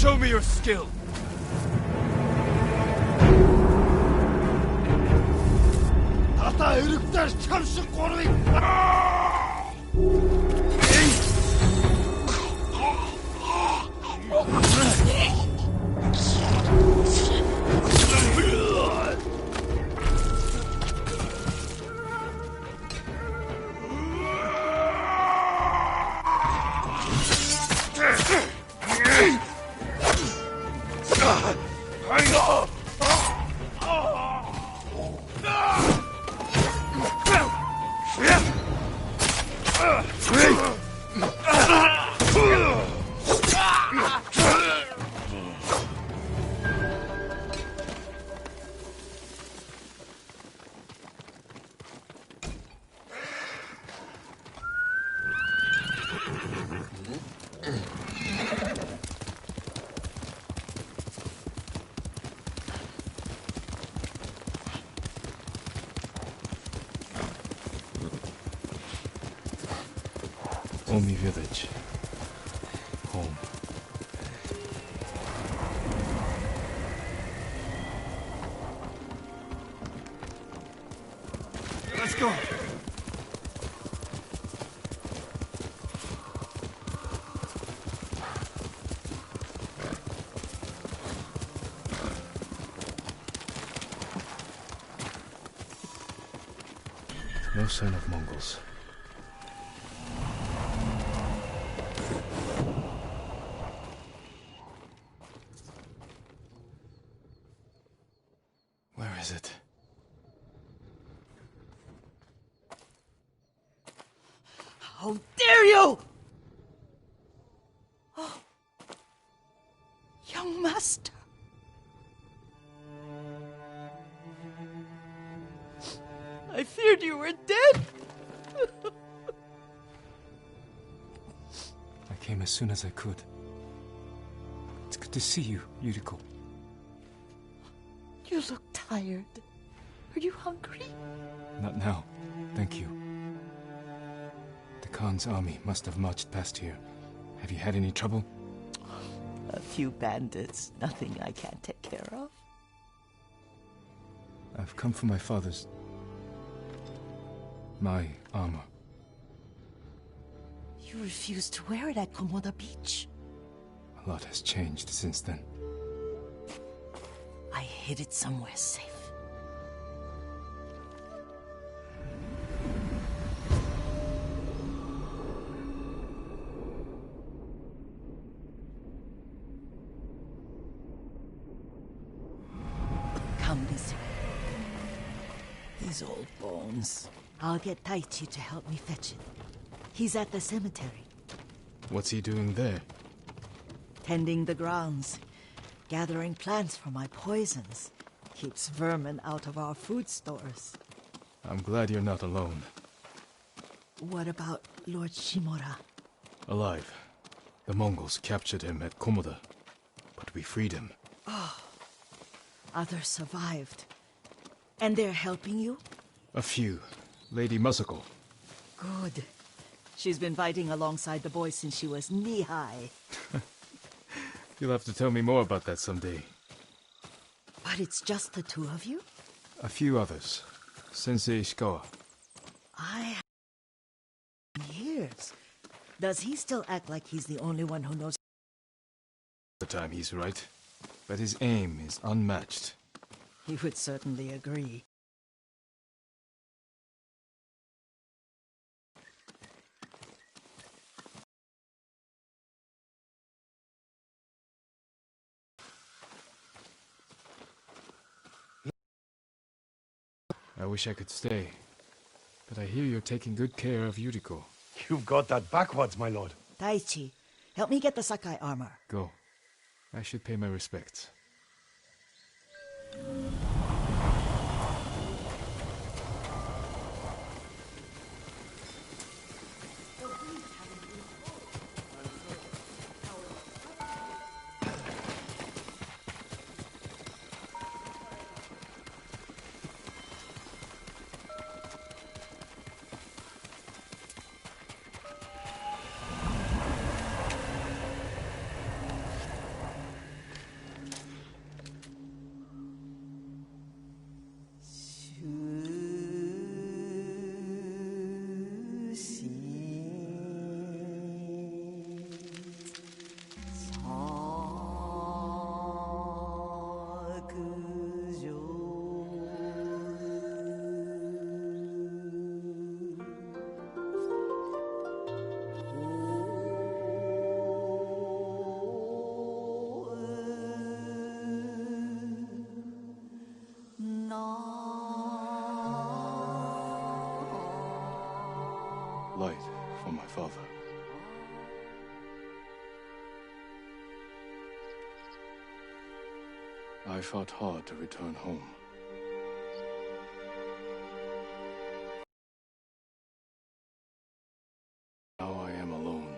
Show me your skill. Ата өргөдөр чамшиг гурвыг Omi village. Home. Let's go. No sign of Mongols. Where is it? How dare you! Oh, young master. I feared you were dead. I came as soon as I could. It's good to see you, Yuriko. You look tired. Are you hungry? Not now, thank you. The Khan's army must have marched past here. Have you had any trouble? A few bandits. Nothing I can't take care of. I've come for my father's... my armor. You refused to wear it at Komoda Beach. A lot has changed since then. I hid it somewhere safe. Come this way. These old bones. I'll get Taichi to help me fetch it. He's at the cemetery. What's he doing there? Tending the grounds. Gathering plants for my poisons. Keeps vermin out of our food stores. I'm glad you're not alone. What about Lord Shimura? Alive. The Mongols captured him at Komoda, but we freed him. Others survived. And they're helping you? A few. Lady Masako. Good. She's been fighting alongside the boys since she was knee-high. You'll have to tell me more about that someday. But it's just the two of you? A few others. Sensei Ishikawa. I have years. Does he still act like he's the only one who knows? The time he's right. But his aim is unmatched. He would certainly agree. I wish I could stay. But I hear you're taking good care of Yuriko. You've got that backwards, my lord. Taichi, help me get the Sakai armor. Go. I should pay my respects. father. I fought hard to return home. Now I am alone.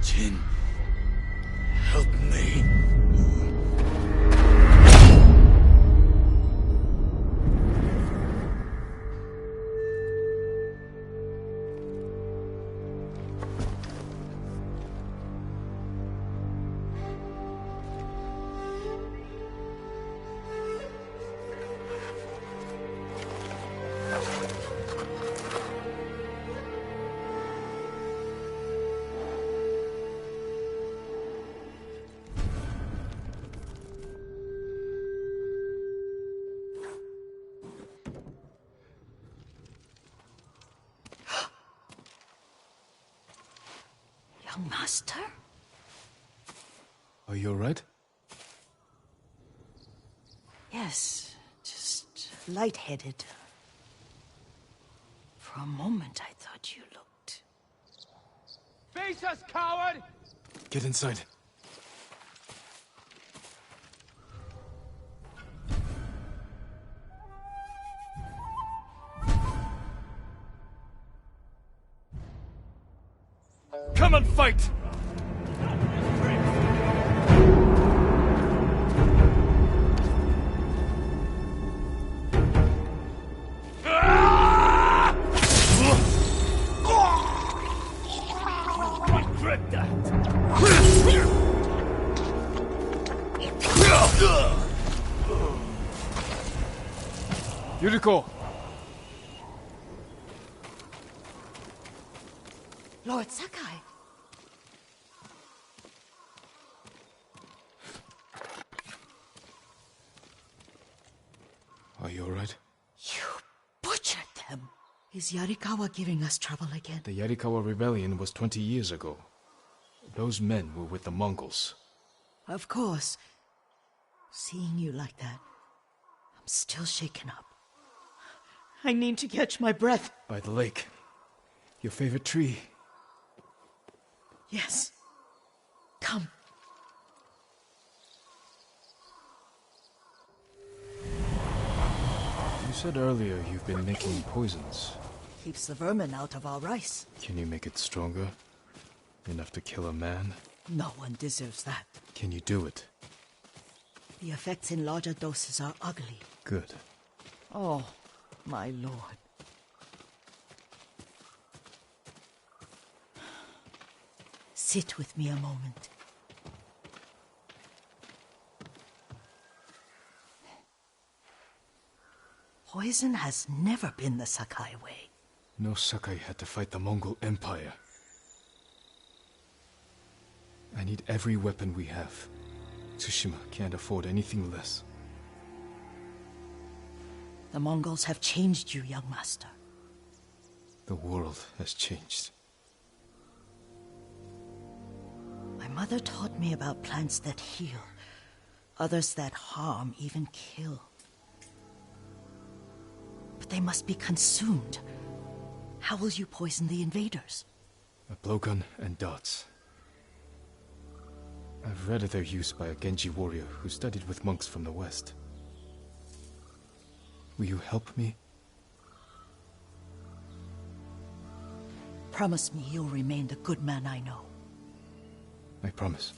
Jin, help me. Young master? Are you alright? Yes, just lightheaded. For a moment, I thought you looked... Face us, coward! Get inside. Come and fight! Regret that. Yuriko! Lord Sakai. Are you alright? You butchered them. Is Yarikawa giving us trouble again? The Yarikawa rebellion was 20 years ago. Those men were with the Mongols. Of course. Seeing you like that, I'm still shaken up. I need to catch my breath. By the lake. Your favorite tree. Yes. Come. You said earlier you've been making poisons. Keeps the vermin out of our rice. Can you make it stronger? Enough to kill a man? No one deserves that. Can you do it? The effects in larger doses are ugly. Good. Oh, my lord. Sit with me a moment. Poison has never been the Sakai way. No Sakai had to fight the Mongol Empire. I need every weapon we have. Tsushima can't afford anything less. The Mongols have changed you, young master. The world has changed. My mother taught me about plants that heal, others that harm, even kill. But they must be consumed. How will you poison the invaders? A blowgun and dots. I've read of their use by a Genji warrior who studied with monks from the west. Will you help me? Promise me you'll remain the good man I know. I promise.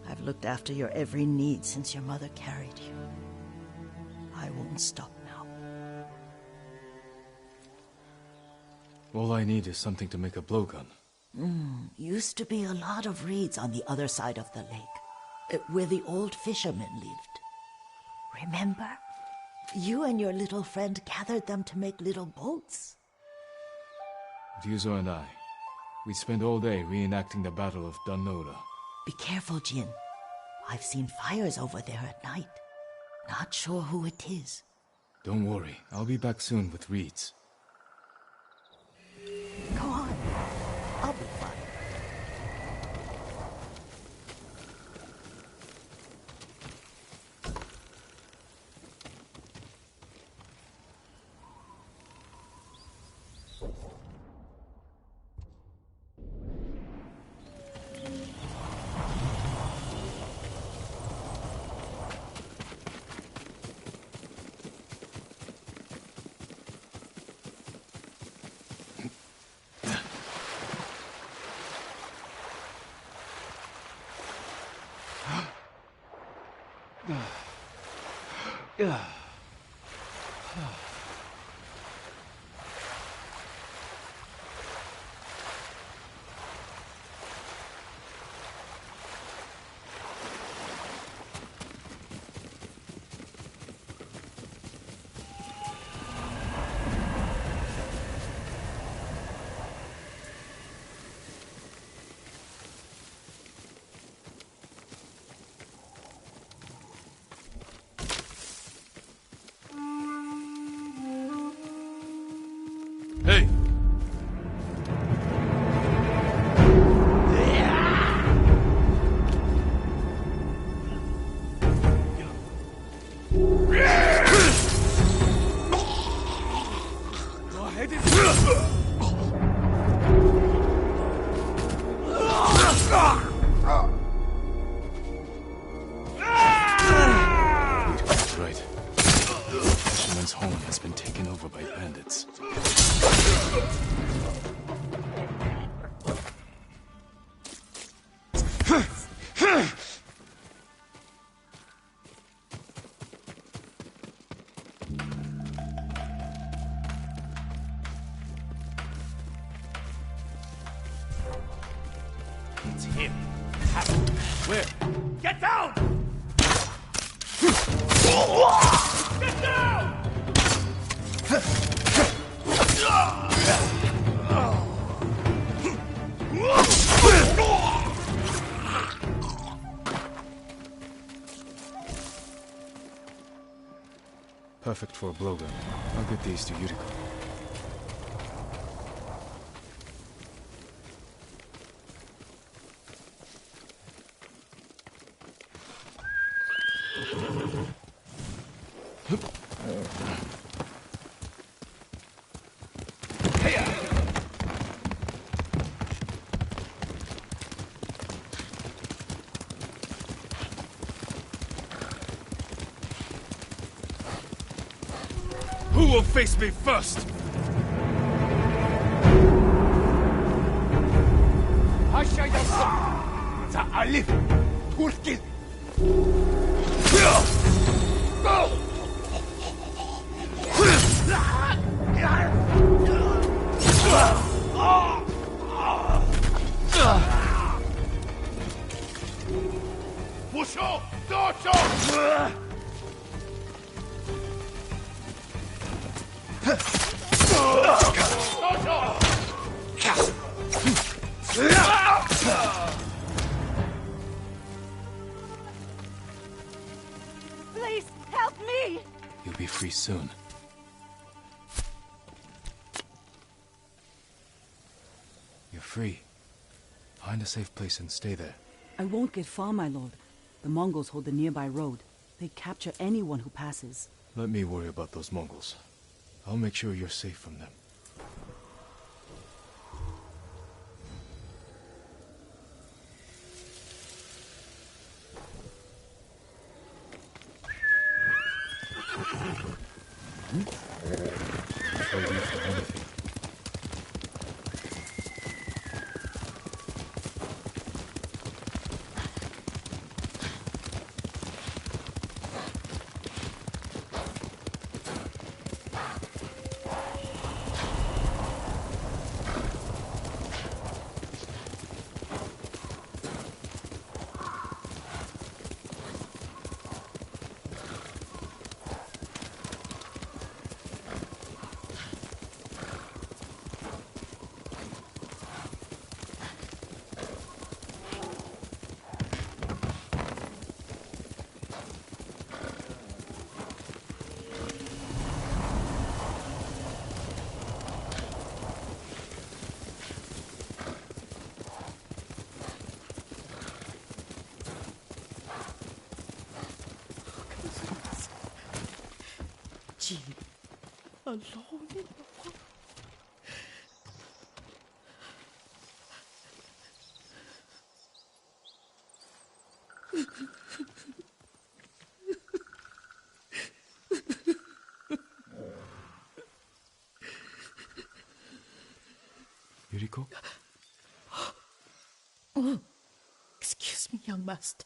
I've looked after your every need since your mother carried you. I won't stop now. All I need is something to make a blowgun. Used to be a lot of reeds on the other side of the lake, where the old fishermen lived. Remember? You and your little friend gathered them to make little boats. Ryuzo and I, we spent all day reenacting the Battle of Danora. Be careful, Jin. I've seen fires over there at night. Not sure who it is. Don't worry, I'll be back soon with reeds. Go on. I'll be fine. Hey! Go ahead and... That's right. Fisherman's home has been taken over by bandits. It's him. Where? Get down! Get down! Perfect for a blowgun. I'll get these to Yuriko. Who will face me first? Please, help me! You'll be free soon. You're free. Find a safe place and stay there. I won't get far, my lord. The Mongols hold the nearby road. They capture anyone who passes. Let me worry about those Mongols. I'll make sure you're safe from them. Before you leave for anything. Jean, alone in the world. Yuriko? Oh, excuse me, young master.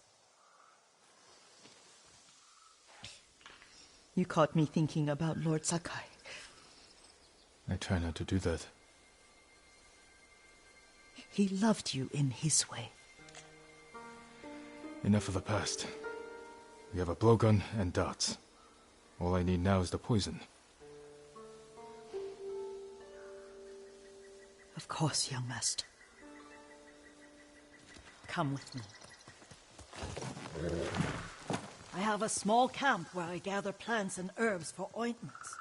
You caught me thinking about Lord Sakai. I try not to do that. He loved you in his way. Enough of the past. We have a blowgun and darts. All I need now is the poison. Of course, young master. Come with me. I have a small camp where I gather plants and herbs for ointments.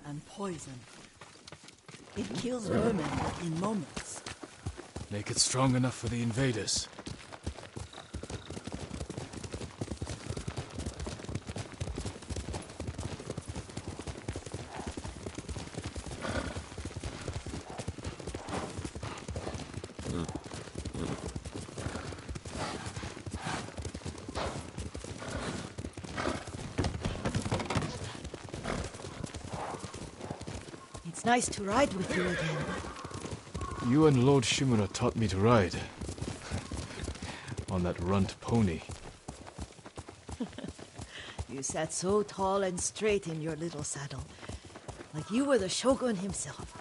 And poison. It kills vermin in moments. Make it strong enough for the invaders. It's nice to ride with you again. You and Lord Shimura taught me to ride. On that runt pony. You sat so tall and straight in your little saddle, like you were the shogun himself.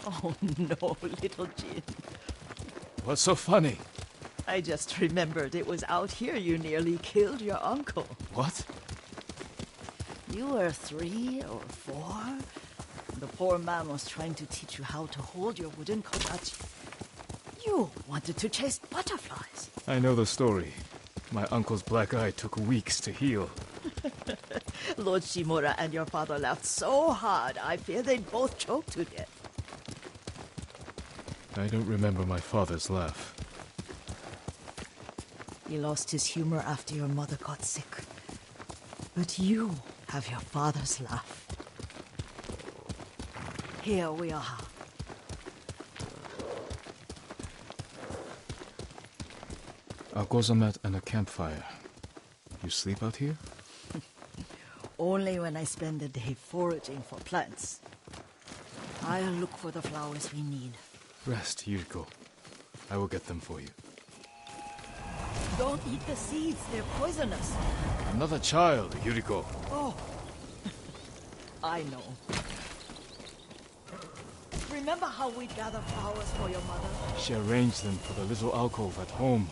Oh no, little Jin. What's so funny? I just remembered it was out here you nearly killed your uncle. What? You were 3 or 4. The poor man was trying to teach you how to hold your wooden kodachi. You wanted to chase butterflies. I know the story. My uncle's black eye took weeks to heal. Lord Shimura and your father laughed so hard, I fear they'd both choke to death. I don't remember my father's laugh. He lost his humor after your mother got sick. But you have your father's laugh. Here we are. A gozamat and a campfire. You sleep out here? Only when I spend the day foraging for plants. I'll look for the flowers we need. Rest, Yuriko. I will get them for you. Don't eat the seeds, they're poisonous. Another child, Yuriko. Oh, I know. Remember how we'd gather flowers for your mother? She arranged them for the little alcove at home.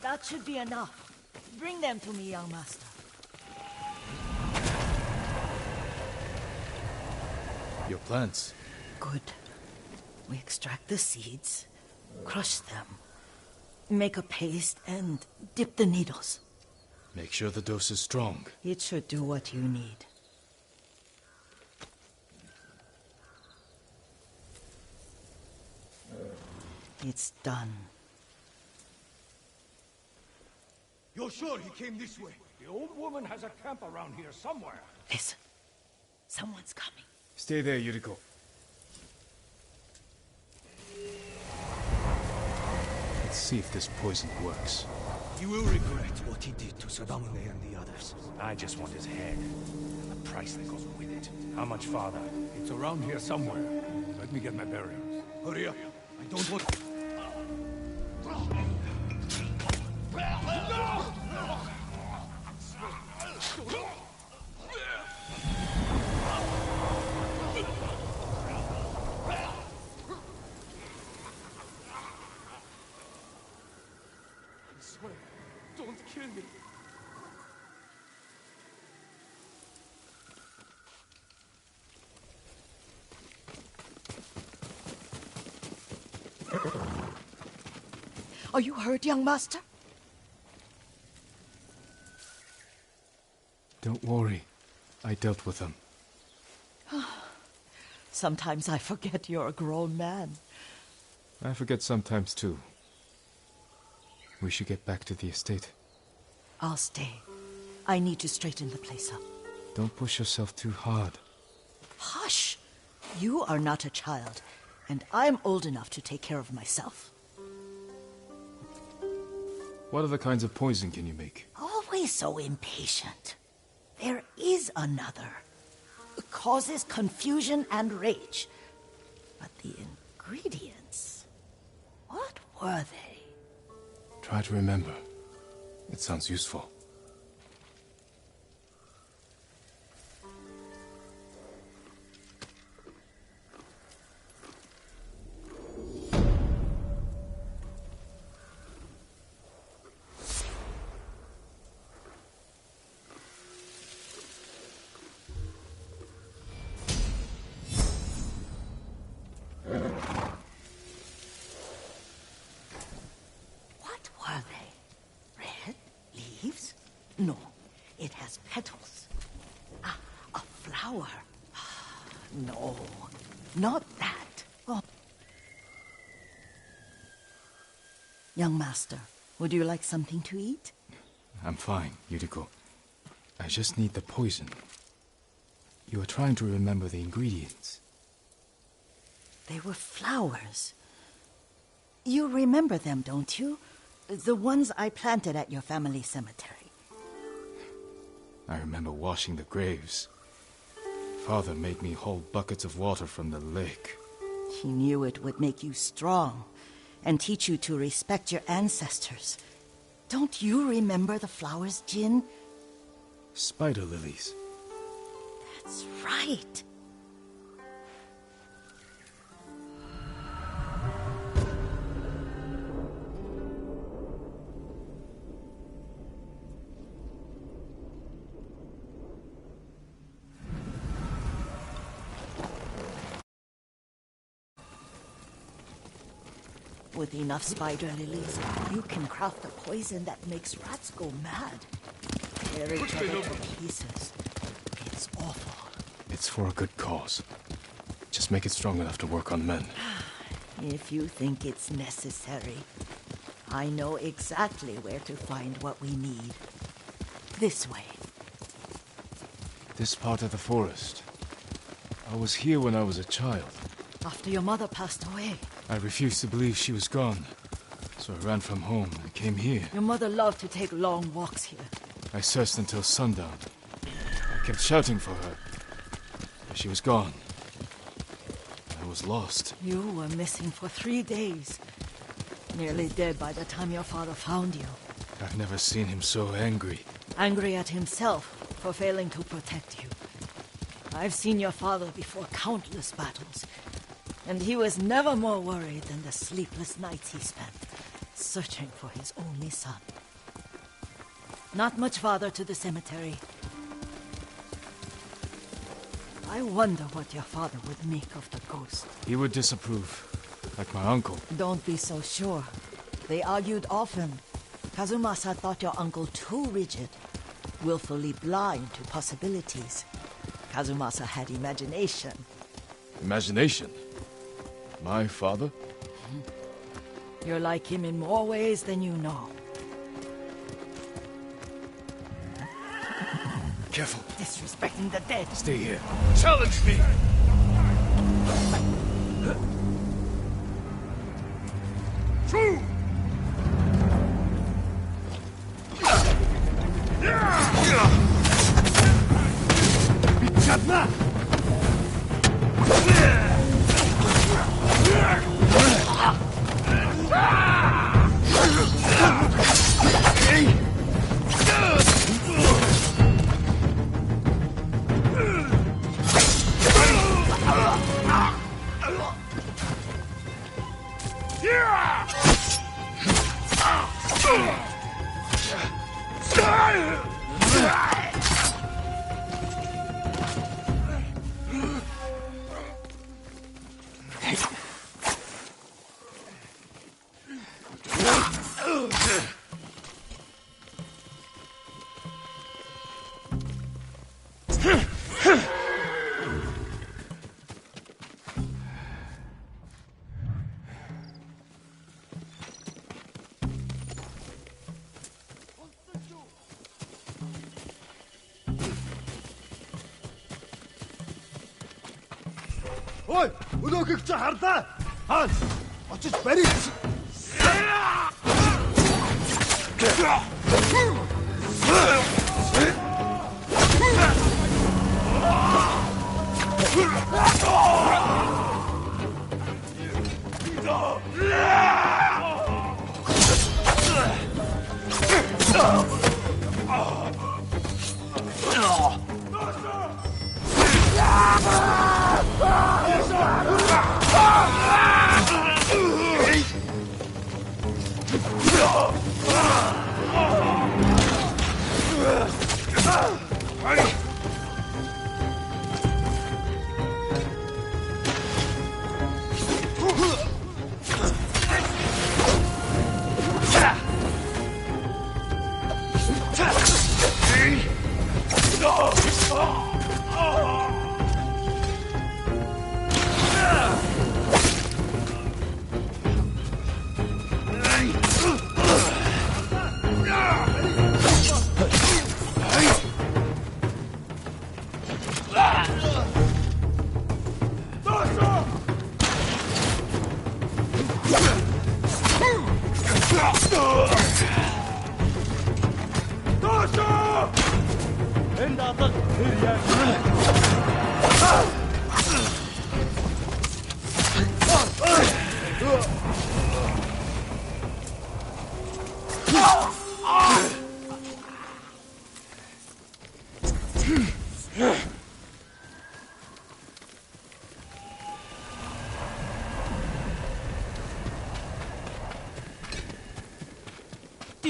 That should be enough. Bring them to me, young master. Your plants. Good. We extract the seeds, crush them, make a paste, and dip the needles. Make sure the dose is strong. It should do what you need. It's done. You're sure he came this way? The old woman has a camp around here somewhere. Listen. Someone's coming. Stay there, Yuriko. Let's see if this poison works. You will regret what he did to Sadamune and the others. I just want his head, and the price that goes with it. How much farther? It's around here somewhere. Let me get my bearings. Hurry up. I don't want... Don't kill me. Are you hurt, young master? Don't worry. I dealt with them. Sometimes I forget you're a grown man. I forget sometimes too. We should get back to the estate. I'll stay. I need to straighten the place up. Don't push yourself too hard. Hush! You are not a child, and I'm old enough to take care of myself. What other kinds of poison can you make? Always so impatient. There is another. It causes confusion and rage. But the ingredients... what were they? Try to remember. It sounds useful. What were they? Red leaves? flower. No, not that. Oh. Young master, would you like something to eat? I'm fine, Yuriko. I just need the poison. You are trying to remember the ingredients. They were flowers. You remember them, don't you? The ones I planted at your family cemetery. I remember washing the graves. Father made me hold buckets of water from the lake. He knew it would make you strong and teach you to respect your ancestors. Don't you remember the flowers, Jin? Spider lilies. That's right. With enough spider lilies, you can craft a poison that makes rats go mad. Tear each other to pieces. It's awful. It's for a good cause. Just make it strong enough to work on men. If you think it's necessary, I know exactly where to find what we need. This way. This part of the forest. I was here when I was a child. After your mother passed away. I refused to believe she was gone. So I ran from home and came here. Your mother loved to take long walks here. I searched until sundown. I kept shouting for her. But she was gone. I was lost. You were missing for 3 days. Nearly dead by the time your father found you. I've never seen him so angry. Angry at himself for failing to protect you. I've seen your father before countless battles. And he was never more worried than the sleepless nights he spent searching for his only son. Not much farther to the cemetery. I wonder what your father would make of the ghost. He would disapprove, like my uncle. Don't be so sure. They argued often. Kazumasa thought your uncle too rigid, willfully blind to possibilities. Kazumasa had imagination. Imagination? My father? You're like him in more ways than you know. Careful. Disrespecting the dead. Stay here. Challenge me! True! Ой, өнөөхийг чи харлаа. Хаан, очиж барих.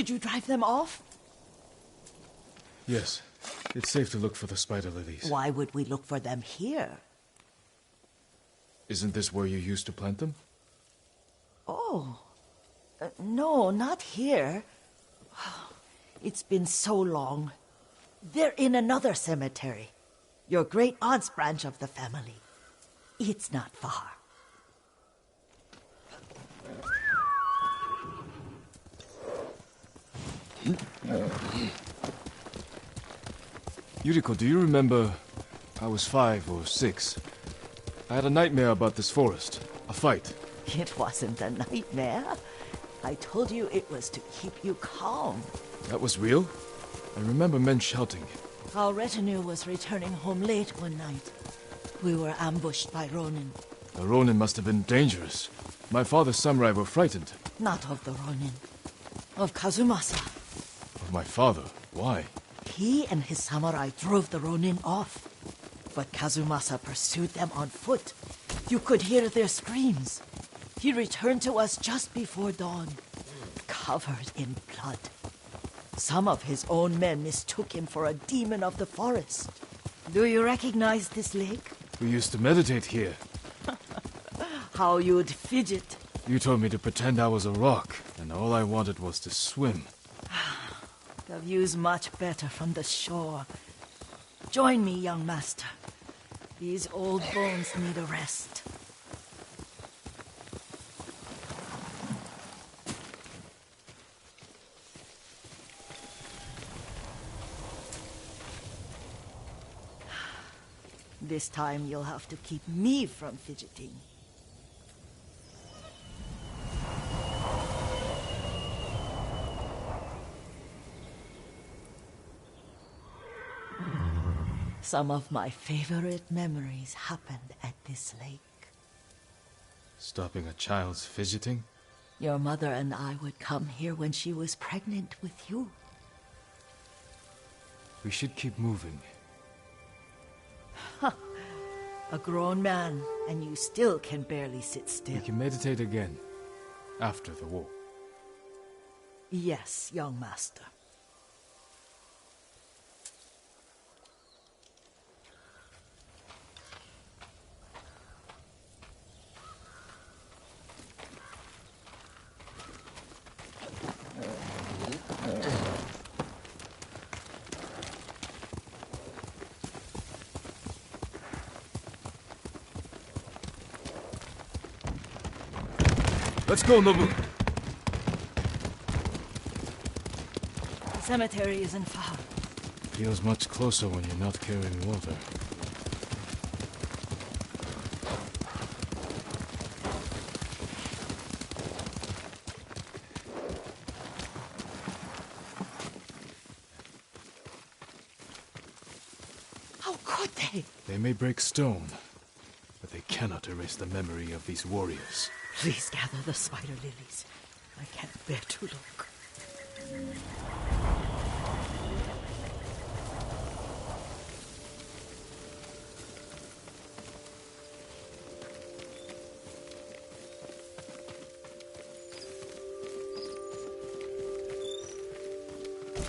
Should you drive them off? Yes. It's safe to look for the spider lilies. Why would we look for them here? Isn't this where you used to plant them? Oh. No, not here. It's been so long. They're in another cemetery. Your great-aunt's branch of the family. It's not far. Yuriko, do you remember... I was 5 or 6. I had a nightmare about this forest. A fight. It wasn't a nightmare. I told you it was to keep you calm. That was real? I remember men shouting. Our retinue was returning home late one night. We were ambushed by Ronin. The Ronin must have been dangerous. My father's samurai were frightened. Not of the Ronin. Of Kazumasa. Of my father? Why? He and his samurai drove the Ronin off. But Kazumasa pursued them on foot. You could hear their screams. He returned to us just before dawn, covered in blood. Some of his own men mistook him for a demon of the forest. Do you recognize this lake? We used to meditate here. How you'd fidget. You told me to pretend I was a rock, and all I wanted was to swim. The view's much better from the shore. Join me, young master. These old bones need a rest. This time you'll have to keep me from fidgeting. Some of my favorite memories happened at this lake. Stopping a child's fidgeting? Your mother and I would come here when she was pregnant with you. We should keep moving. A grown man, and you still can barely sit still. We can meditate again. After the war. Yes, young master. Let's go, Nobu! The cemetery isn't far. Feels much closer when you're not carrying water. How could they? They may break stone, but they cannot erase the memory of these warriors. Please gather the spider lilies. I can't bear to look.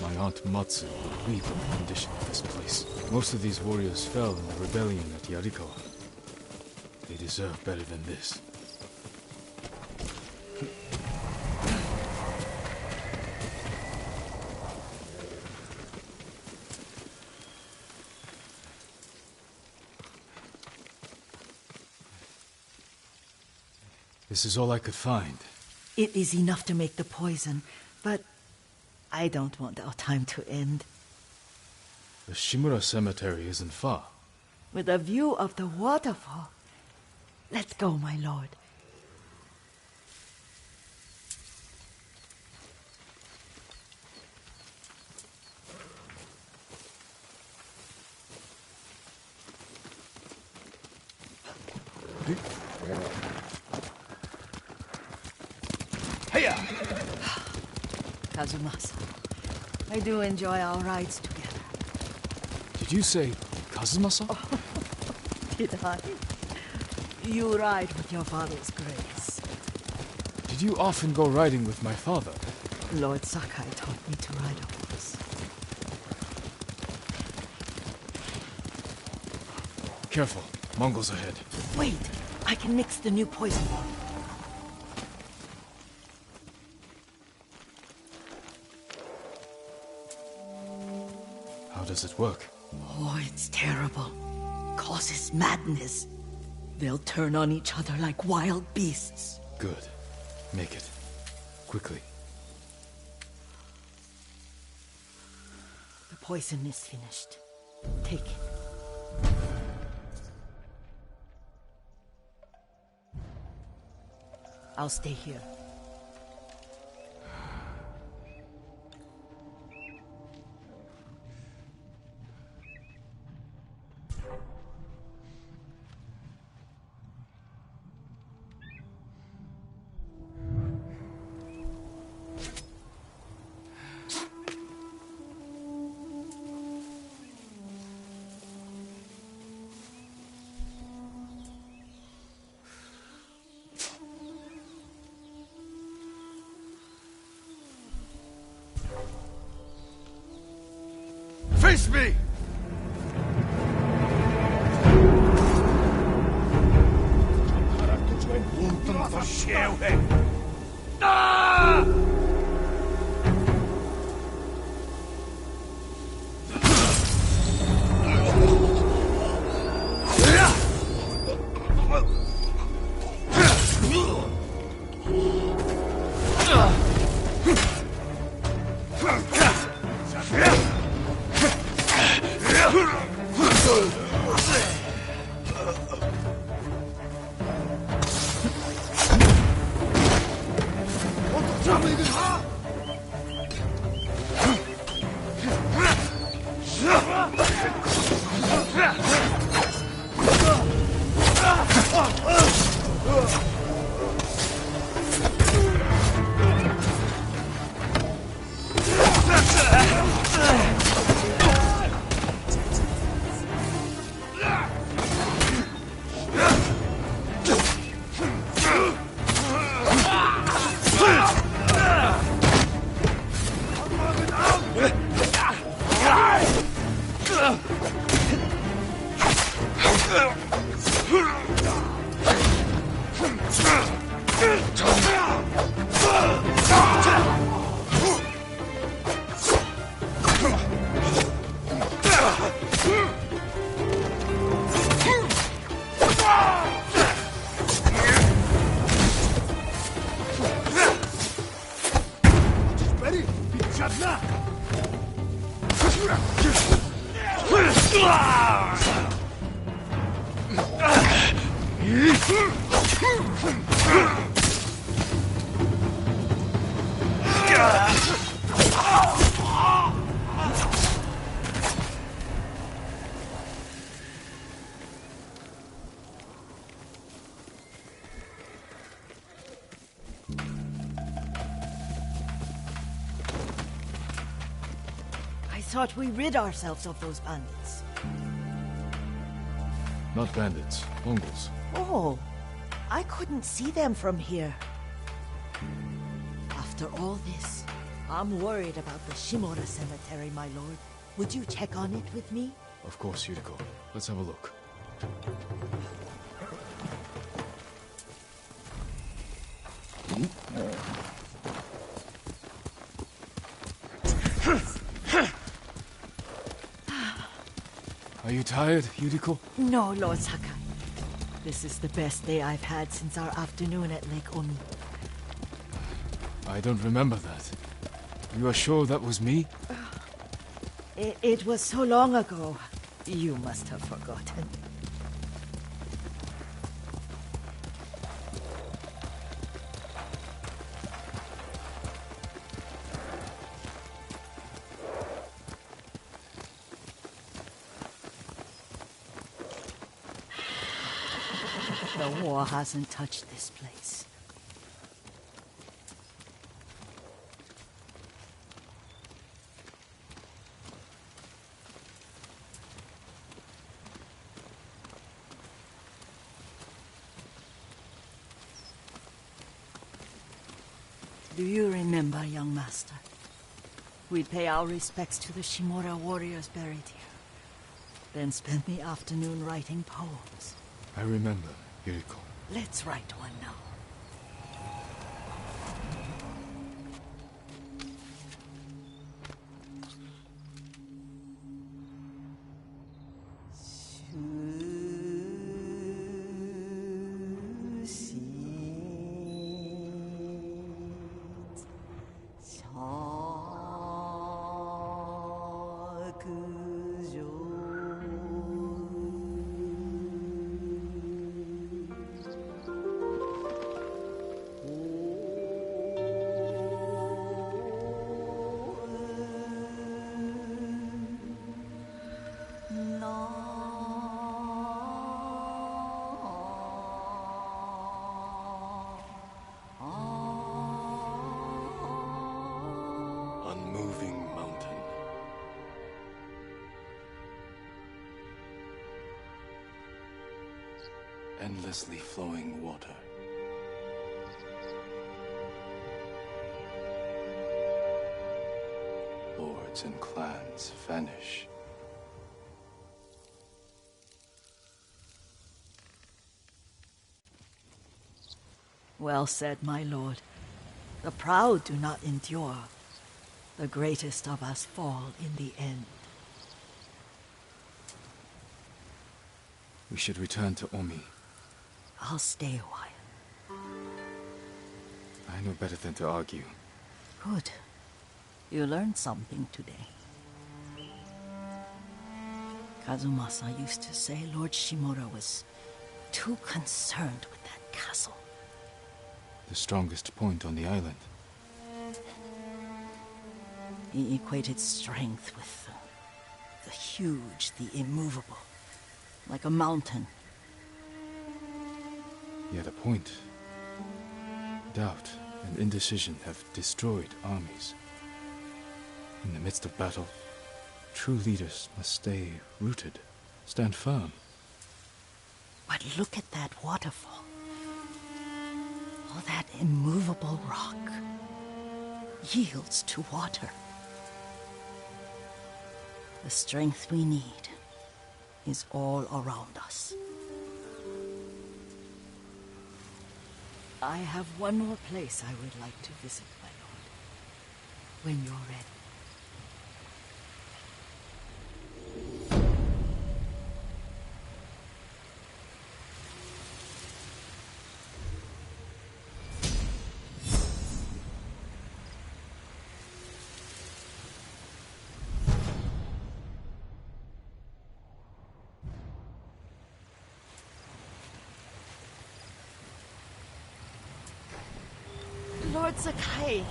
My Aunt Matsu would weep at the condition of this place. Most of these warriors fell in the rebellion at Yarikawa. They deserve better than this. This is all I could find. It is enough to make the poison, but I don't want our time to end. The Shimura Cemetery isn't far. With a view of the waterfall. Let's go, my lord. Hiya! Kazumasa, I do enjoy our rides together. Did you say Kazumasa? Did I? You ride with your father's grace. Did you often go riding with my father? Lord Sakai taught me to ride a horse. Careful. Mongols ahead. Wait! I can mix the new poison. How does it work? Oh, it's terrible. Causes madness. They'll turn on each other like wild beasts. Good. Make it. Quickly. The poison is finished. Take it. I'll stay here. Face me! I thought we rid ourselves of those bandits. Not bandits. Mongols. Oh, I couldn't see them from here. After all this, I'm worried about the Shimura cemetery, my lord. Would you check on it with me? Of course, Yuriko. Let's have a look. Are you tired, Yuriko? No, Lord Sakai. This is the best day I've had since our afternoon at Lake Oni. I don't remember that. You are sure that was me? It was so long ago. You must have forgotten. The war hasn't touched this place. Do you remember, young master? We'd pay our respects to the Shimura warriors buried here. Then spend the afternoon writing poems. I remember, Yuriko. Let's write one now. Unmoving mountain. Endlessly flowing water. Lords and clans vanish. Well said, my lord. The proud do not endure. The greatest of us fall in the end. We should return to Omi. I'll stay a while. I know better than to argue. Good. You learned something today. Kazumasa used to say Lord Shimura was too concerned with that castle. The strongest point on the island. He equated strength with the huge, the immovable, like a mountain. Yet a point. Doubt and indecision have destroyed armies. In the midst of battle, true leaders must stay rooted, stand firm. But look at that waterfall. All that immovable rock yields to water. The strength we need is all around us. I have one more place I would like to visit, my lord. When you're ready. Lord Sakai.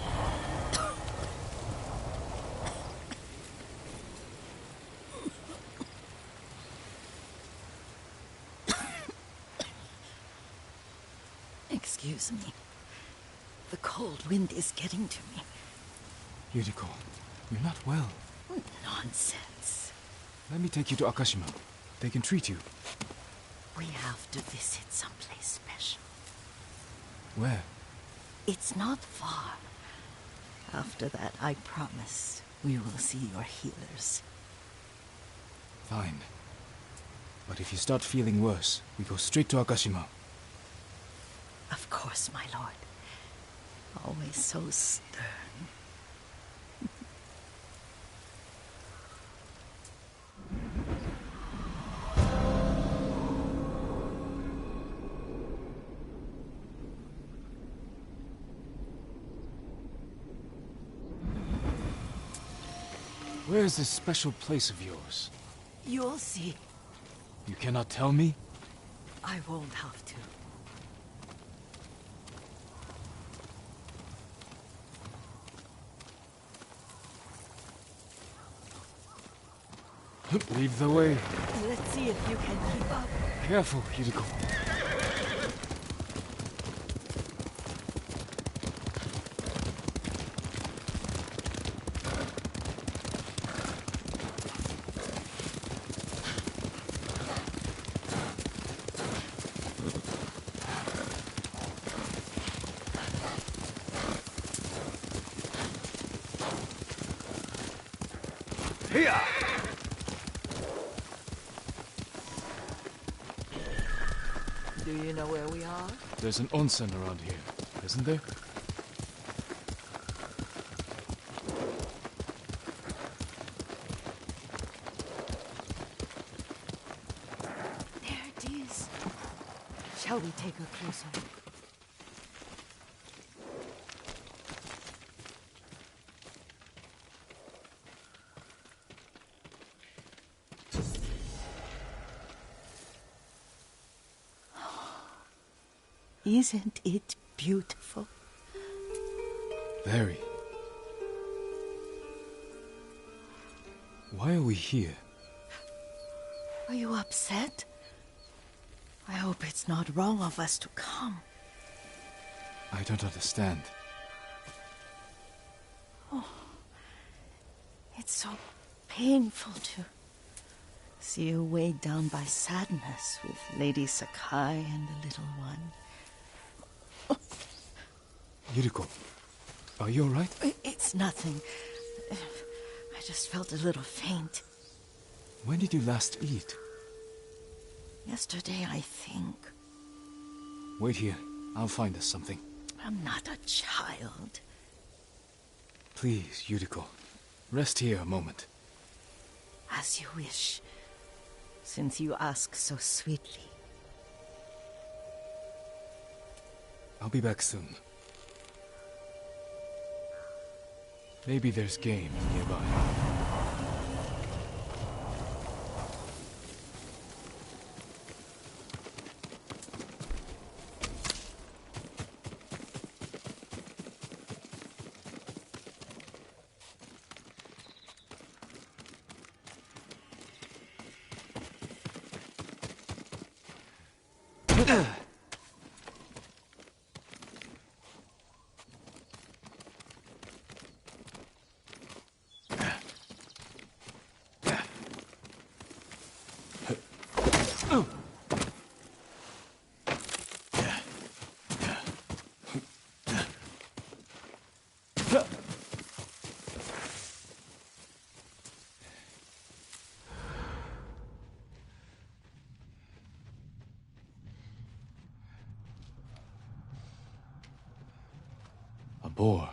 Excuse me. The cold wind is getting to me. Yuriko, you're not well. Nonsense. Let me take you to Akashima. They can treat you. We have to visit someplace special. Where? It's not far. After that, I promise we will see your healers. Fine. But if you start feeling worse, we go straight to Akashima. Of course, my lord. Always so stern. Where is this special place of yours? You'll see. You cannot tell me? I won't have to. Lead the way. Let's see if you can keep up. Careful, Yuriko. Do you know where we are? There's an onsen around here, isn't there? There it is. Shall we take a closer look? Isn't it beautiful? Very. Why are we here? Are you upset? I hope it's not wrong of us to come. I don't understand. It's so painful to see you weighed down by sadness with Lady Sakai and the little one. Yuriko, are you alright? It's nothing. I just felt a little faint. When did you last eat? Yesterday, I think. Wait here. I'll find us something. I'm not a child. Please, Yuriko. Rest here a moment. As you wish, since you ask so sweetly. I'll be back soon. Maybe there's game nearby. A boar.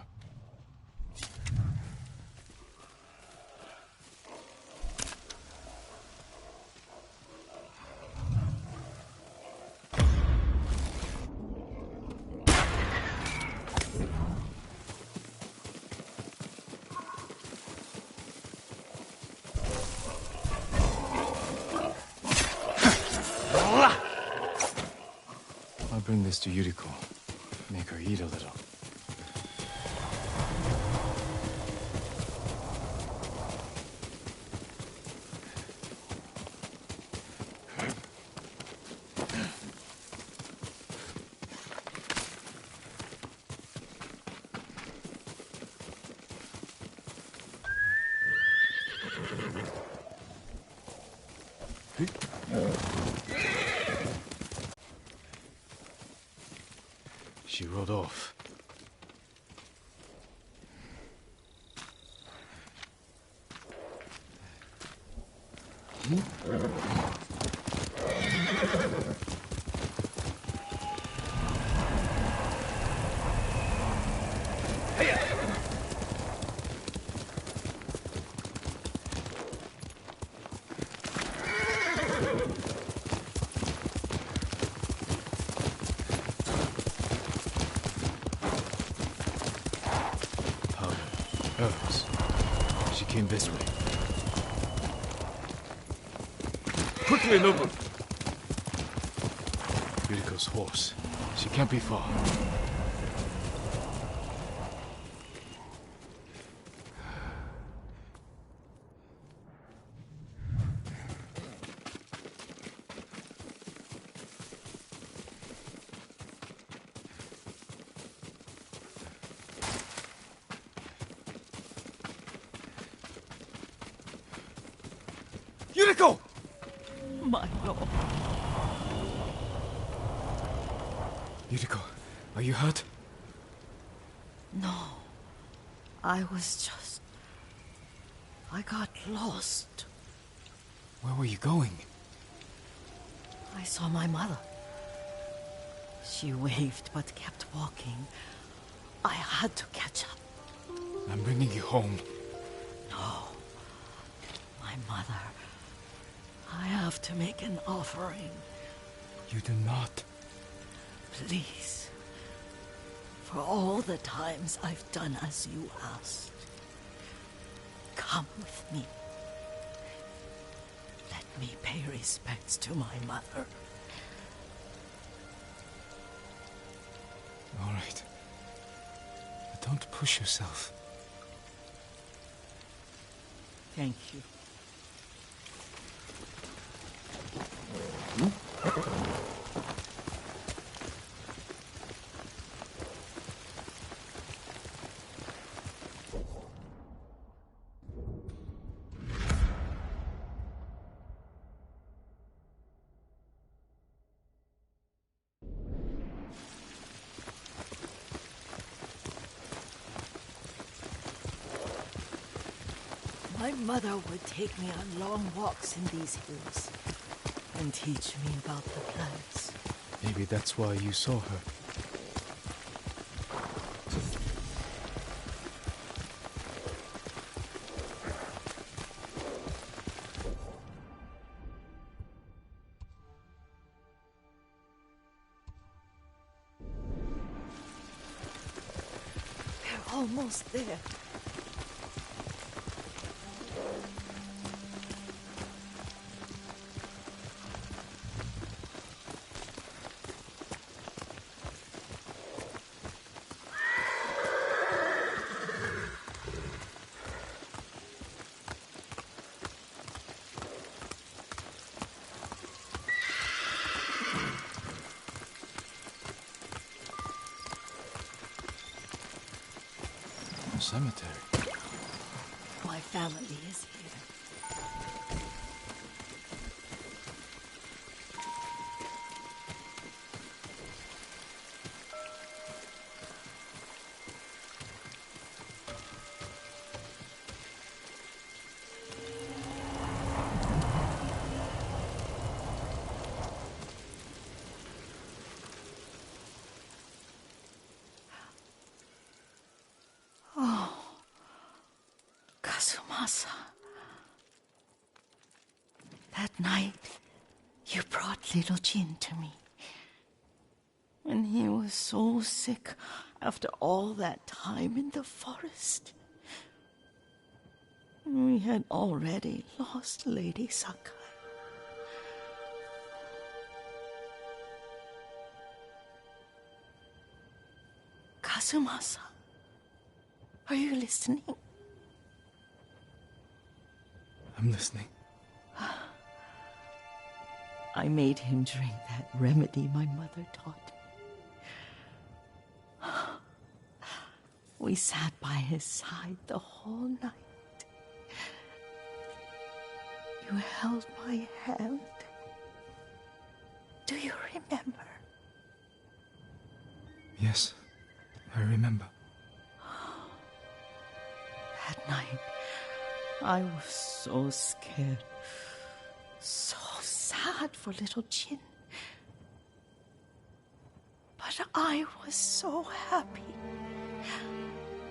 I'll bring this to Yuriko. Make her eat a little. She rode off. Herbs. She came this way. Quickly, Nobu! Yuriko's horse. She can't be far. Yuriko! My lord. Yuriko, are you hurt? No. I was just I got lost. Where were you going? I saw my mother. She waved but kept walking. I had to catch up. I'm bringing you home. No. My mother. I have to make an offering. You do not. Please. For all the times I've done as you asked. Come with me. Let me pay respects to my mother. All right. But don't push yourself. Thank you. My mother would take me on long walks in these hills and teach me about the plants. Maybe that's why you saw her. We're almost there. Cemetery. My family is here. Kazumasa. That night, you brought little Jin to me. When he was so sick after all that time in the forest. We had already lost Lady Sakai. Kazumasa, are you listening? I'm listening. I made him drink that remedy my mother taught me. We sat by his side the whole night. You held my hand. Do you remember? Yes, I remember. That night, I was so scared. So sad for little Jin. But I was so happy.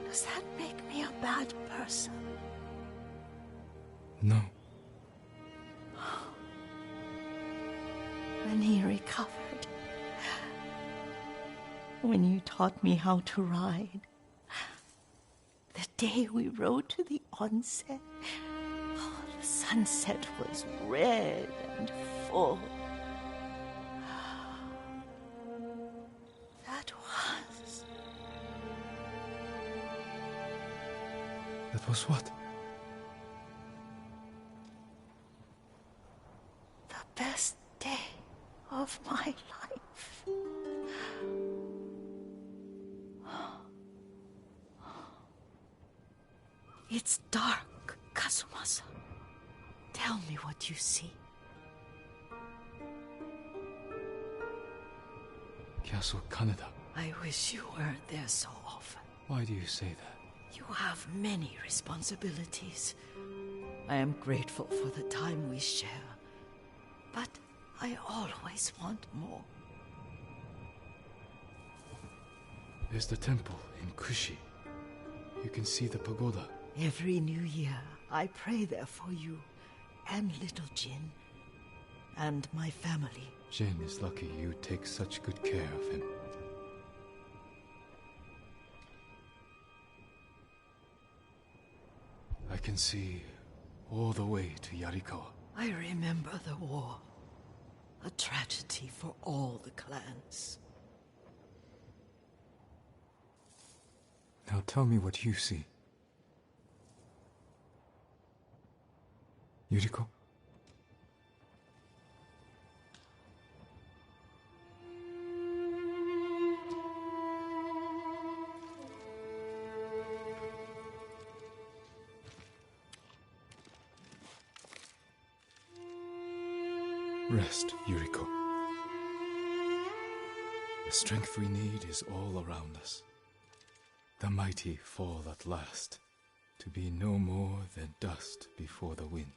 Does that make me a bad person? No. When he recovered, when you taught me how to ride, the day we rode to the onsen, the sunset was red and full. That was what? The best day of my life. It's dark, Kazumasa. Tell me what you see. Castle Kaneda. I wish you weren't there so often. Why do you say that? You have many responsibilities. I am grateful for the time we share, but I always want more. There's the temple in Kushi. You can see the pagoda. Every new year, I pray there for you, and little Jin, and my family. Jin is lucky you take such good care of him. I can see all the way to Yarikawa. I remember the war. A tragedy for all the clans. Now tell me what you see. Yuriko? Rest, Yuriko. The strength we need is all around us. The mighty fall at last, to be no more than dust before the wind.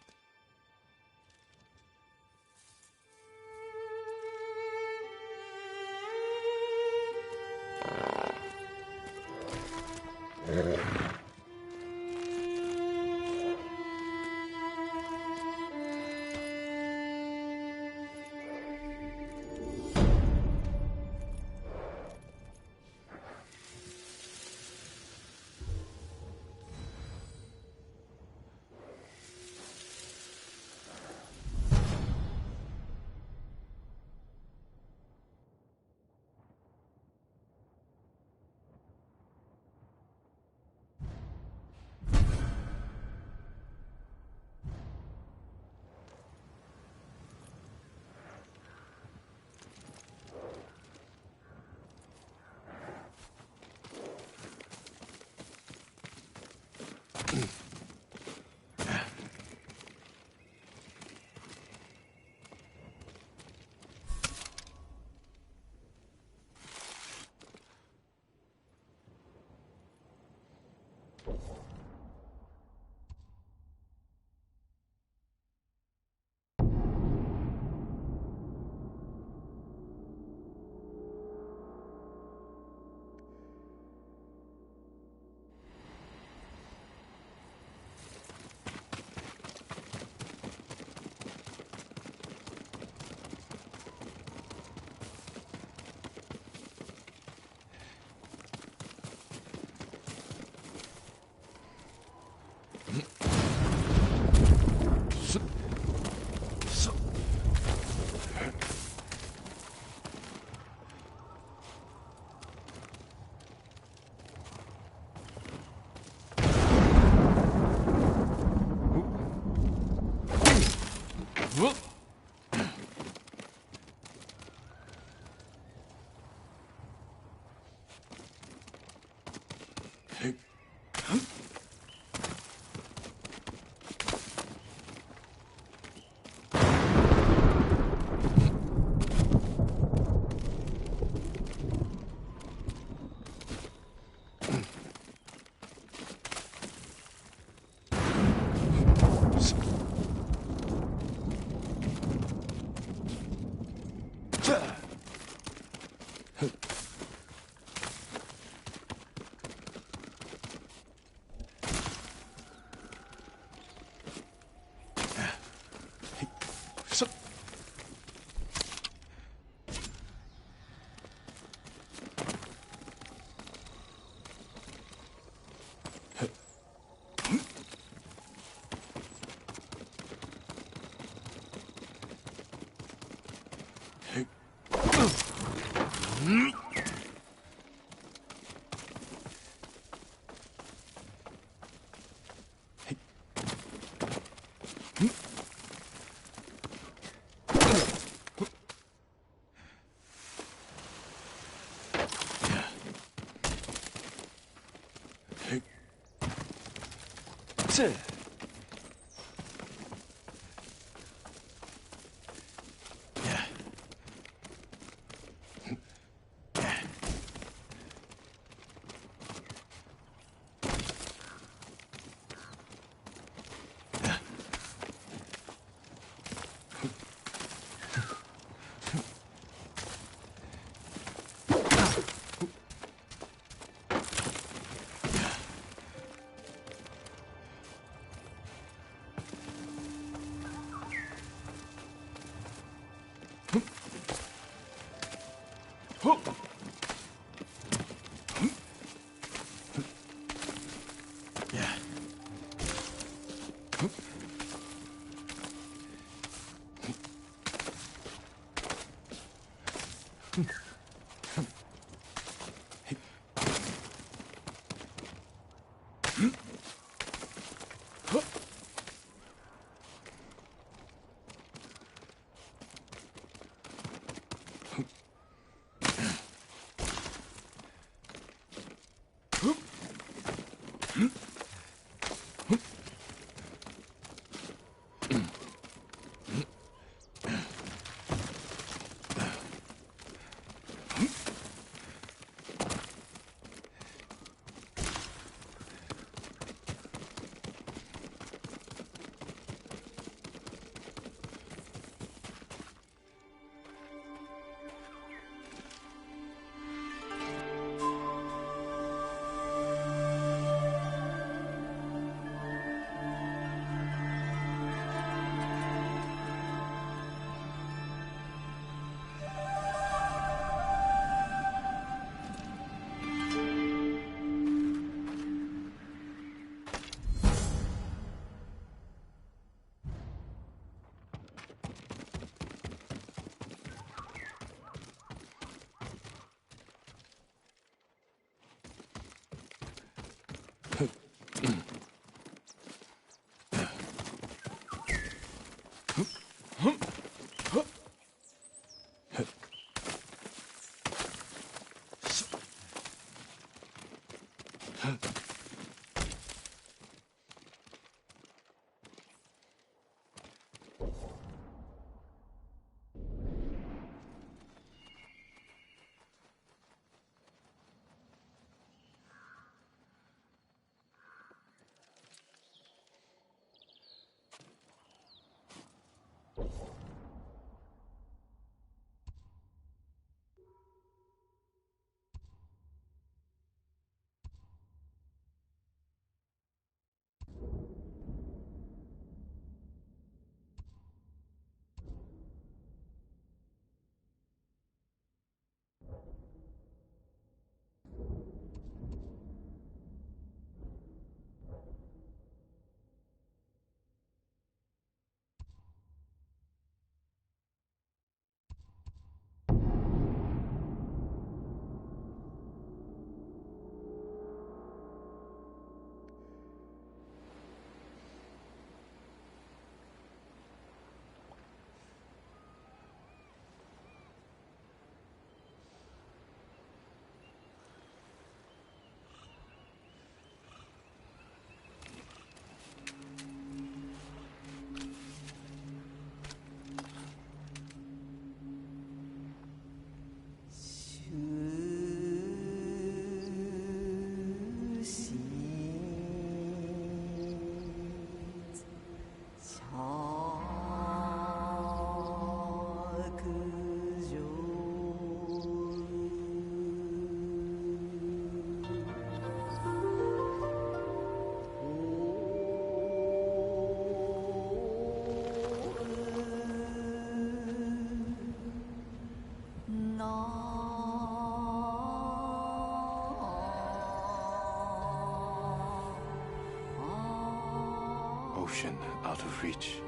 Ocean out of reach.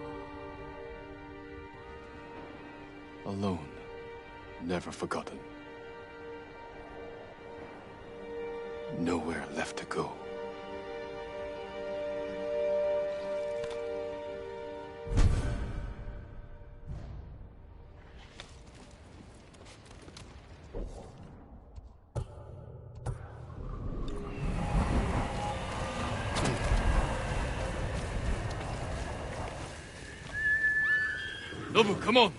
Alone, never forgotten. Nowhere left to go. Nobu, come on!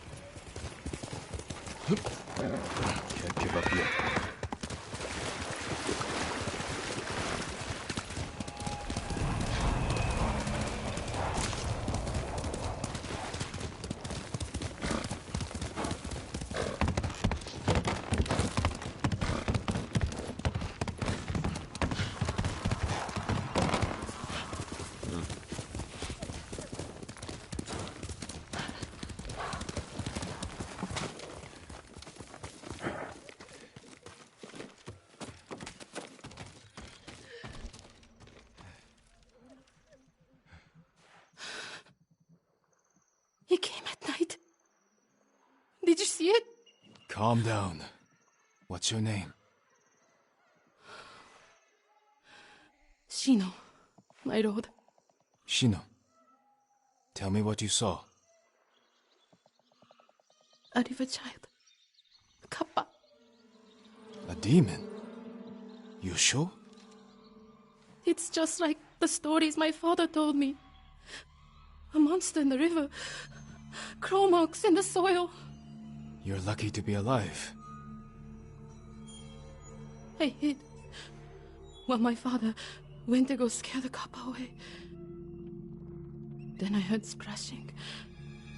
Can't give up yet. Calm down. What's your name? Shino, my lord. Shino. Tell me what you saw. A river child. Kappa. A demon? You sure? It's just like the stories my father told me. A monster in the river. Claw marks in the soil. You're lucky to be alive. I hid while my father went to go scare the Kappa away. Then I heard splashing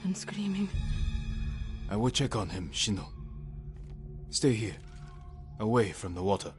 and screaming. I will check on him, Shino. Stay here, away from the water.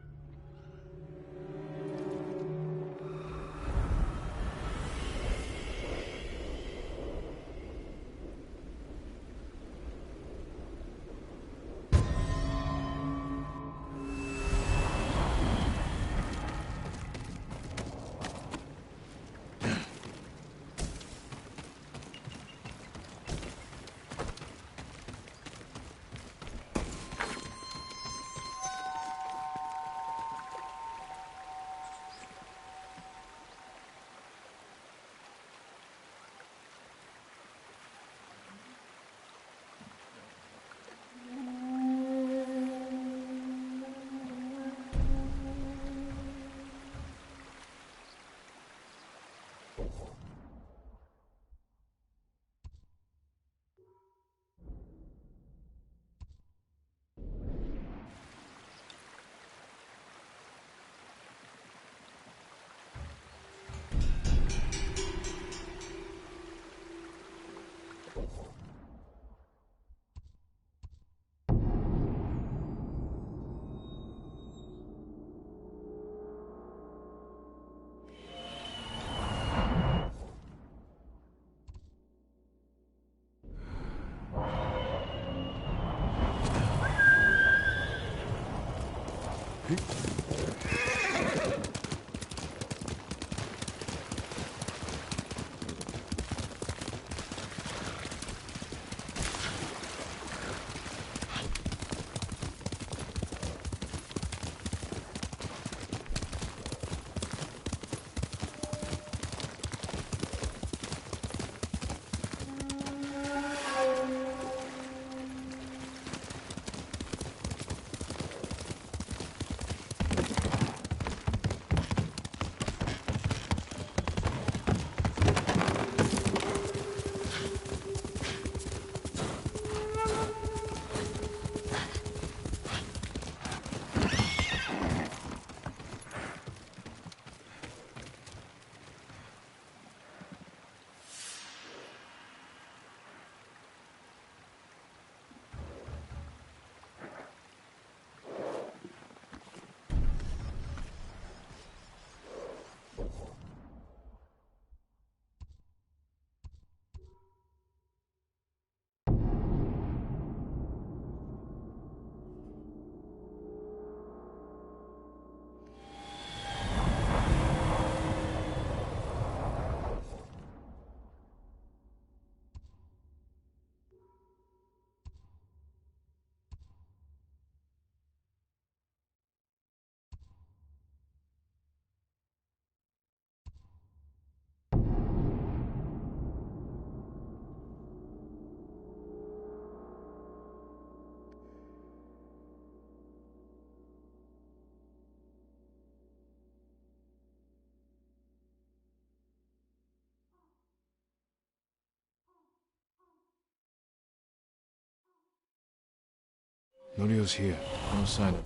Norio's here. No sign of...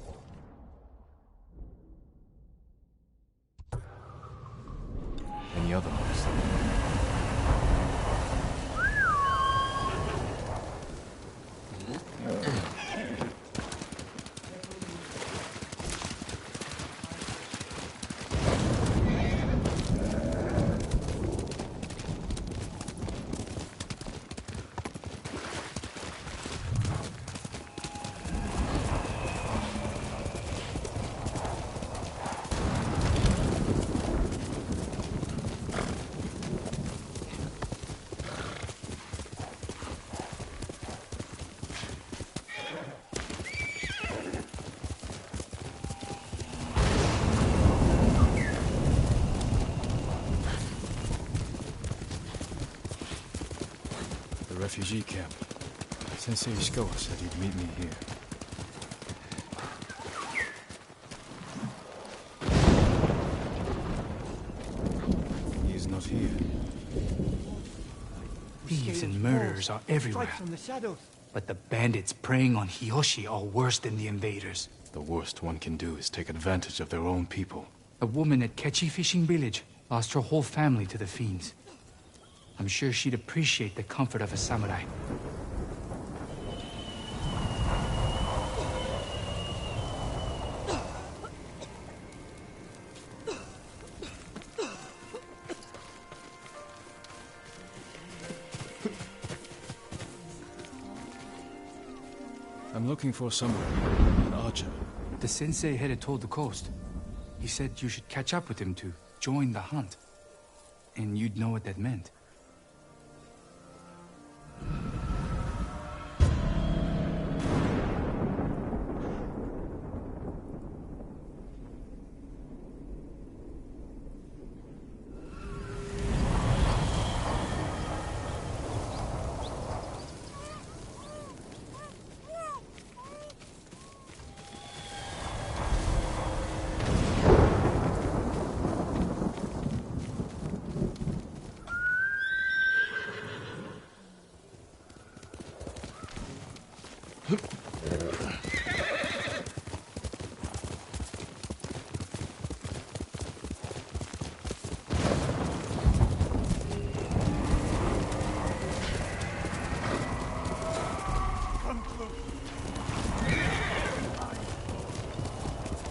any other monster. refugee camp. Sensei Ishikawa said he'd meet me here. He is not here. Thieves and murderers are everywhere. But the bandits preying on Hiyoshi are worse than the invaders. The worst one can do is take advantage of their own people. A woman at Kechi Fishing Village lost her whole family to the fiends. I'm sure she'd appreciate the comfort of a samurai. I'm looking for someone, an archer. The sensei headed toward the coast. He said you should catch up with him to join the hunt. And you'd know what that meant.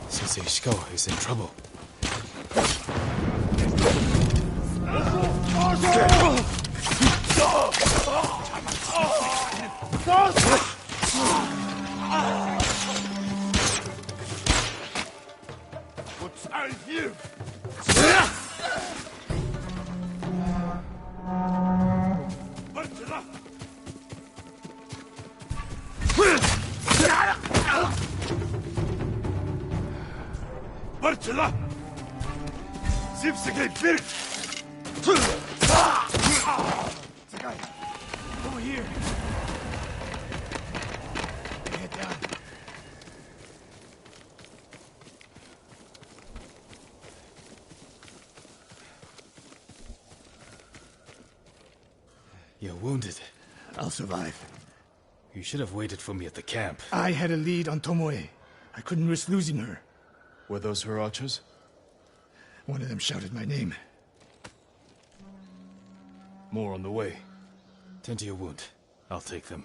Sensei Ishikawa is in trouble. Over here. Get down. You're wounded. I'll survive. You should have waited for me at the camp. I had a lead on Tomoe. I couldn't risk losing her. Were those her archers? One of them shouted my name. More on the way. Tend to your wound. I'll take them.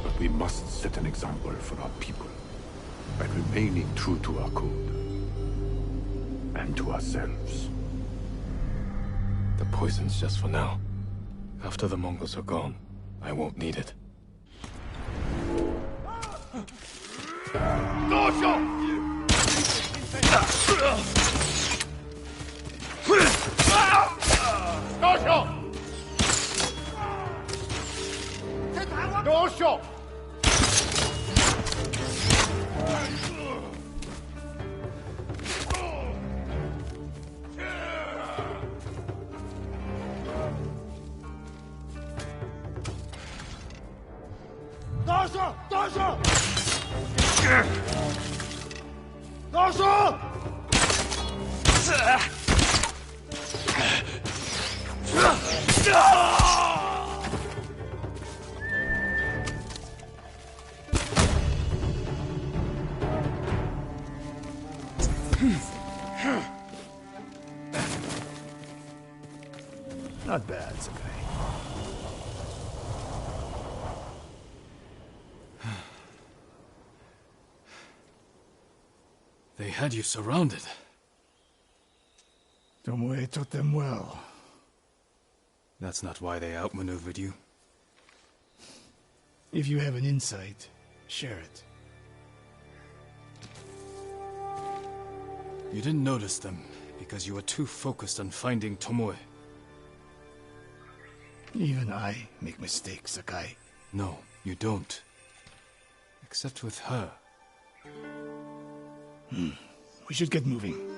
But we must set an example for our people by remaining true to our code and to ourselves. The poison's just for now. After the Mongols are gone, I won't need it. Not bad, Sakai. They had you surrounded. Tomoe taught them well. That's not why they outmaneuvered you. If you have an insight, share it. You didn't notice them because you were too focused on finding Tomoe. Even I make mistakes, Sakai. No, you don't. Except with her. We should get moving.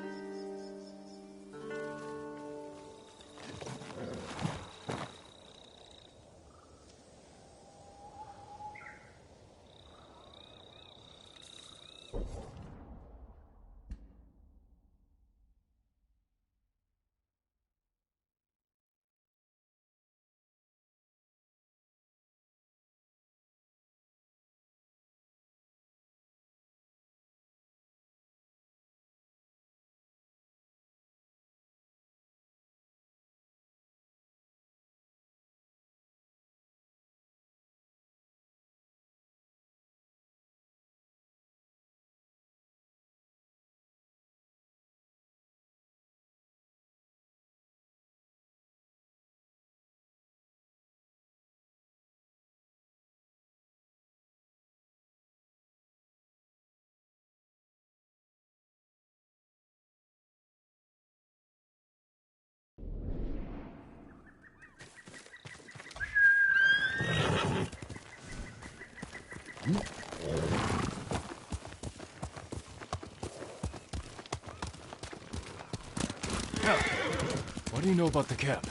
What do you know about the camp?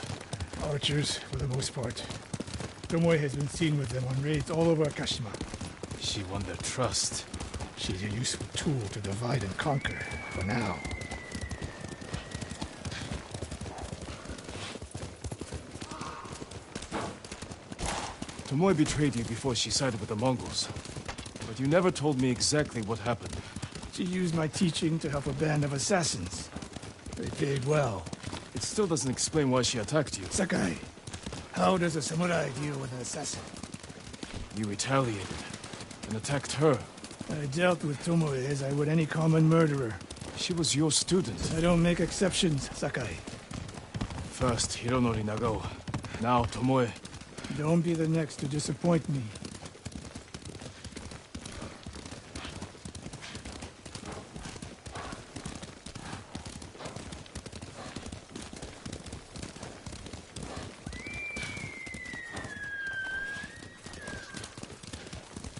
Archers, for the most part. Tomoe has been seen with them on raids all over Akashima. She won their trust. She's a useful tool to divide and conquer, for now. Tomoe betrayed you before she sided with the Mongols. But you never told me exactly what happened. She used my teaching to help a band of assassins. They paid well. It still doesn't explain why she attacked you. Sakai, how does a samurai deal with an assassin? You retaliated and attacked her. I dealt with Tomoe as I would any common murderer. She was your student. I don't make exceptions, Sakai. First Hironori Nagao, now Tomoe. Don't be the next to disappoint me.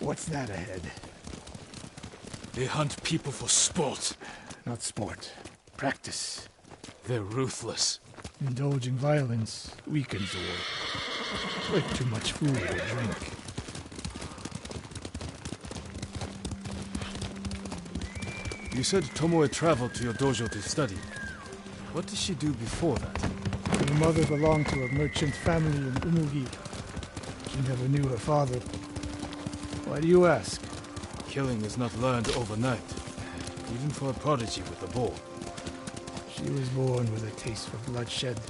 What's that ahead? They hunt people for sport. Not sport. Practice. They're ruthless. Indulging violence weakens the war. Like too much food or drink. You said Tomoe traveled to your dojo to study. What did she do before that? Her mother belonged to a merchant family in Umugi. She never knew her father. Why do you ask? Killing is not learned overnight, even for a prodigy with a bow. She was born with a taste for bloodshed.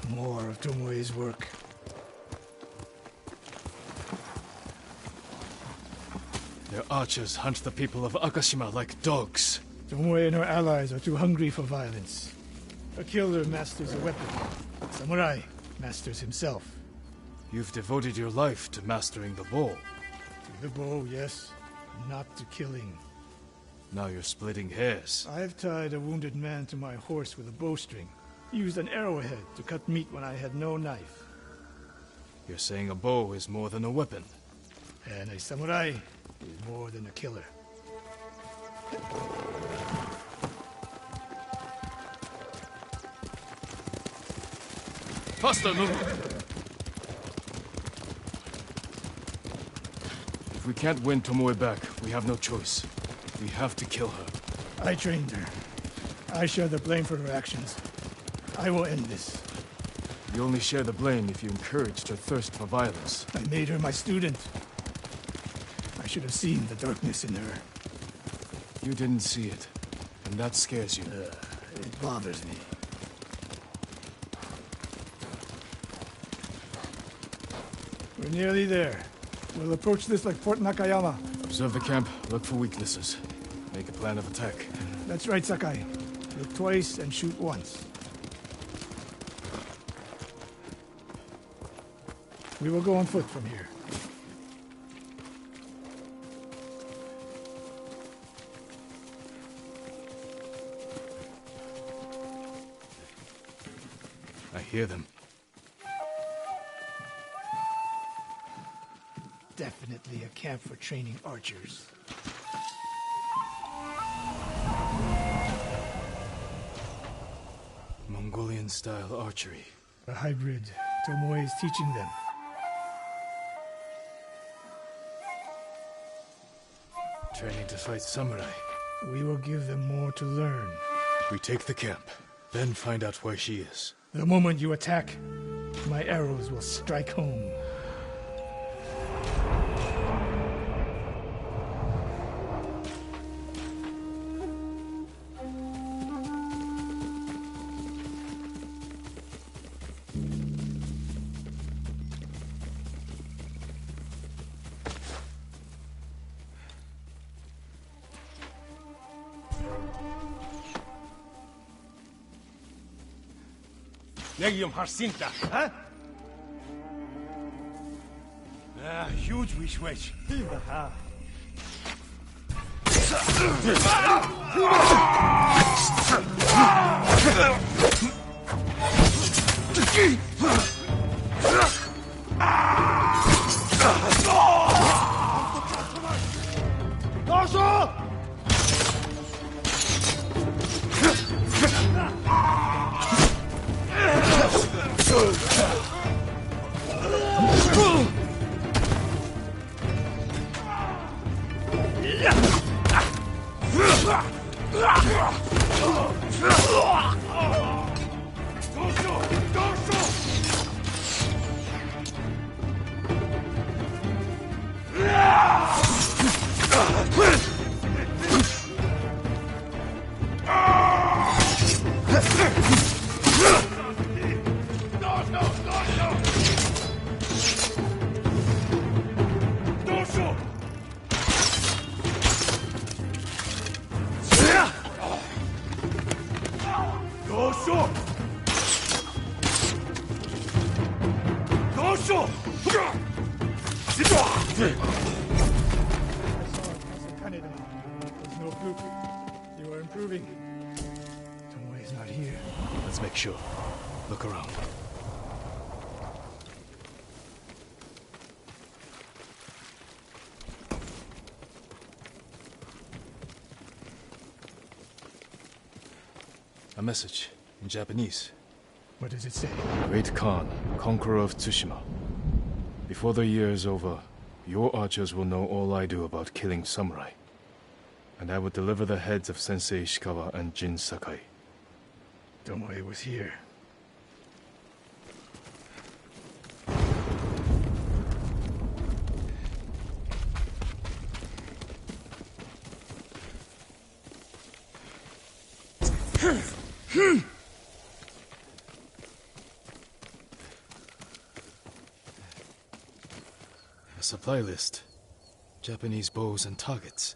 More of Tomoe's work. Their archers hunt the people of Akashima like dogs. Tomoe and her allies are too hungry for violence. A killer masters a weapon. A samurai masters himself. You've devoted your life to mastering the bow. To the bow, yes. Not to killing. Now you're splitting hairs. I've tied a wounded man to my horse with a bowstring. Used an arrowhead to cut meat when I had no knife. You're saying a bow is more than a weapon. And a samurai is more than a killer. Faster, move! If we can't win Tomoe back, we have no choice. We have to kill her. I trained her. I share the blame for her actions. I will end this. You only share the blame if you encouraged her thirst for violence. I made her my student. I should have seen the darkness in her. You didn't see it, and that scares you. It bothers me. We're nearly there. We'll approach this like Fort Nakayama. Observe the camp, look for weaknesses. Make a plan of attack. That's right, Sakai. Look twice and shoot once. We will go on foot from here. I hear them. Definitely a camp for training archers. Mongolian-style archery. A hybrid. Tomoe is teaching them. Training to fight samurai. We will give them more to learn. We take the camp, then find out where she is. The moment you attack, my arrows will strike home. Legium Harsinta, huh? Huge wish. There's no fluke. You are improving. Tomoe is not here. Let's make sure. Look around. A message in Japanese. What does it say? Great Khan, conqueror of Tsushima. Before the year is over, your archers will know all I do about killing samurai. And I will deliver the heads of Sensei Ishikawa and Jin Sakai. Tomoe was here. A supply list. Japanese bows and targets.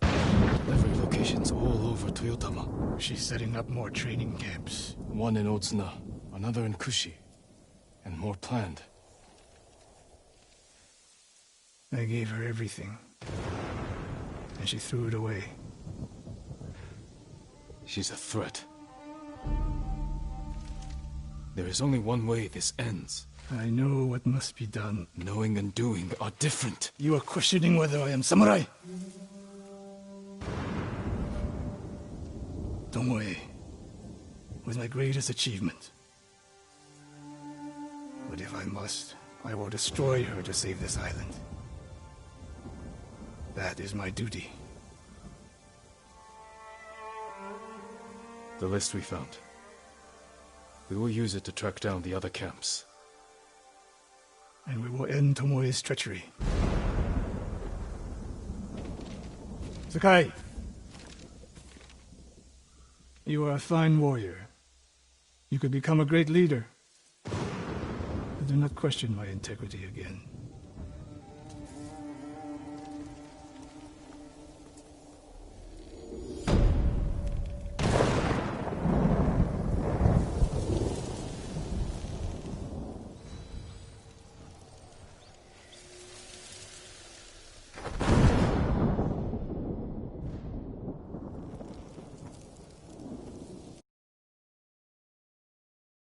Every location's all over Toyotama. She's setting up more training camps. One in Otsuna, another in Kushi, and more planned. I gave her everything, and she threw it away. She's a threat. There is only one way this ends. I know what must be done. Knowing and doing are different. You are questioning whether I am samurai? Tomoe was my greatest achievement. But if I must, I will destroy her to save this island. That is my duty. The list we found. We will use it to track down the other camps. And we will end Tomoe's treachery. Sakai! You are a fine warrior. You could become a great leader. But do not question my integrity again.